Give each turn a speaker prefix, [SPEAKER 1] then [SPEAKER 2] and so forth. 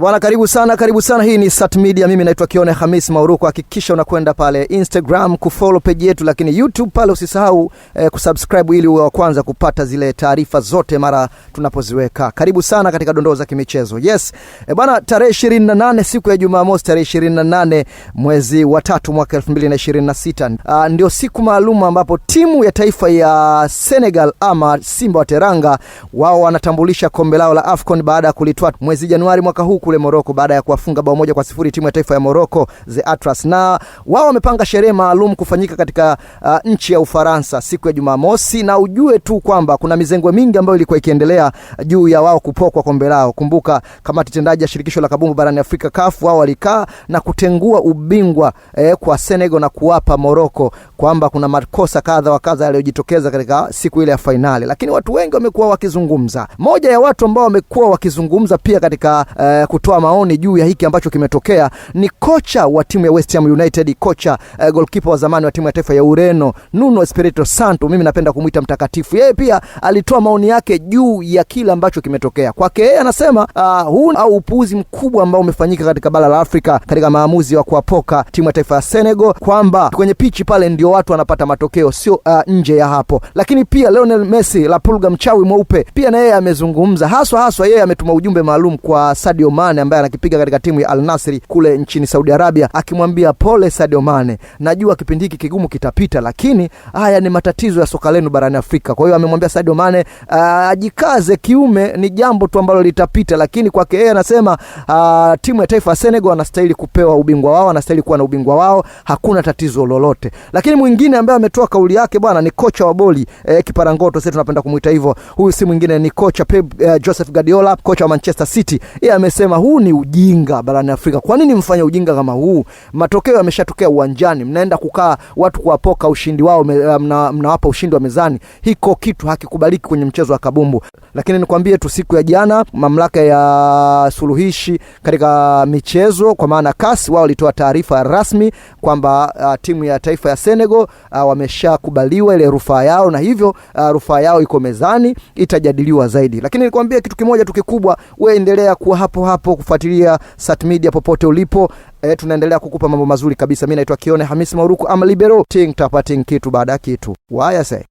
[SPEAKER 1] Bwana karibu sana. Hii ni Sat Media. Mimi naitwa Kione Hamis Mauruku. Hakikisha unakwenda pale Instagram kufollow page yetu, lakini YouTube pale usisahau kusubscribe ili uwe wa kwanza kupata zile taarifa zote mara tunapoziweka. Karibu sana katika dondoo za kimichezo. Yes. Bwana tarehe 28 siku ya Jumamosi tarehe 28 mwezi wa 3 mwaka 2026 ndio siku maalum ambapo timu ya taifa ya Senegal ama Simba wa Teranga wao wanatambulisha kombe lao la AFCON baada ya kulitwaa mwezi Januari mwaka huu kule Morocco baada ya kuwafunga bao 1-0 timu ya taifa ya Morocco The Atlas. Na wao wamepanga sherehe maalum kufanyika katika nchi ya Ufaransa siku ya Jumamosi, na ujue tu kwamba kuna mizengwe mingi ambayo ilikuwa ikiendelea juu ya wao kupokwa kombe lao. Kumbuka kamati tendaji ya shirikisho la kabumbu barani Afrika CAF wao walikaa na kutengua ubingwa kwa Senegal na kuwapa Morocco, kwamba kuna makosa kadha wa kadha yaliyojitokeza katika siku ile ya finali. Lakini watu wengi wamekuwa wakizungumza. Moja ya watu ambao wamekuwa wakizungumza pia katika kutoa maoni juu ya hiki ambacho kimetokea ni kocha wa timu ya West Ham United, kocha goalkeeper wa zamani wa timu ya taifa ya Ureno Nuno Espirito Santo. Mimi napenda kumuita mtakatifu. Yeye pia alitoa maoni yake juu ya kile ambacho kimetokea. Kwake yeye anasema huu au upuuzi mkubwa ambao umefanyika katika bara la Afrika katika maamuzi wa kuapoka timu ya taifa ya Senegal, kwamba kwenye pichi pale ndio watu wanapata matokeo, sio nje ya hapo. Lakini pia Lionel Messi, la pulga mchawi mweupe, pia na yeye amezungumza. Haswa yeye ametuma ujumbe maalum kwa Sadio Mane ambaye anakipiga katika timu ya Al Nassr kule nchini Saudi Arabia, akimwambia pole Sadio Mane, najua kipindi hiki kigumu kitapita, lakini haya ni matatizo ya soka lenu barani Afrika. Kwa hiyo amemwambia Sadio Mane ajikaze kiume, ni jambo tu ambalo litapita. Lakini kwake yeye anasema timu ya taifa ya Senegal wanastahili kupewa ubingwa wao, wanastahili kuwa na ubingwa wao, hakuna tatizo lolote. Lakini mwingine ambaye ametoa kauli yake bwana ni kocha wa boli kiparangoto, sisi tunapenda kumuita hivyo. Huyu si mwingine ni kocha Pep Joseph Guardiola, kocha wa Manchester City. Yeye amesema huu ni ujinga barani Afrika. Kwa nini mfanye ujinga kama huu? Matokeo yameshatokea uwanjani, mnaenda kukaa watu kuwapoka ushindi wao, mnawapa ushindi wa mezani. Hiko kitu hakikubaliki kwenye mchezo wa kabumbu. Lakini nikwambie tu, siku ya jana mamlaka ya suluhishi katika michezo kwa maana CAS wao walitoa taarifa rasmi kwamba timu ya taifa ya Senegal wameshakubaliwa ile rufaa yao, na hivyo rufaa yao iko mezani, itajadiliwa zaidi. Lakini nikwambie kitu kimoja tu kikubwa, wewe endelea kuwa hapo kufuatilia Sat Media popote ulipo. Tunaendelea kukupa mambo mazuri kabisa. Mimi naitwa Kione Hamis Mauruku, ama libero ting tapating kitu baada kitu. Waya say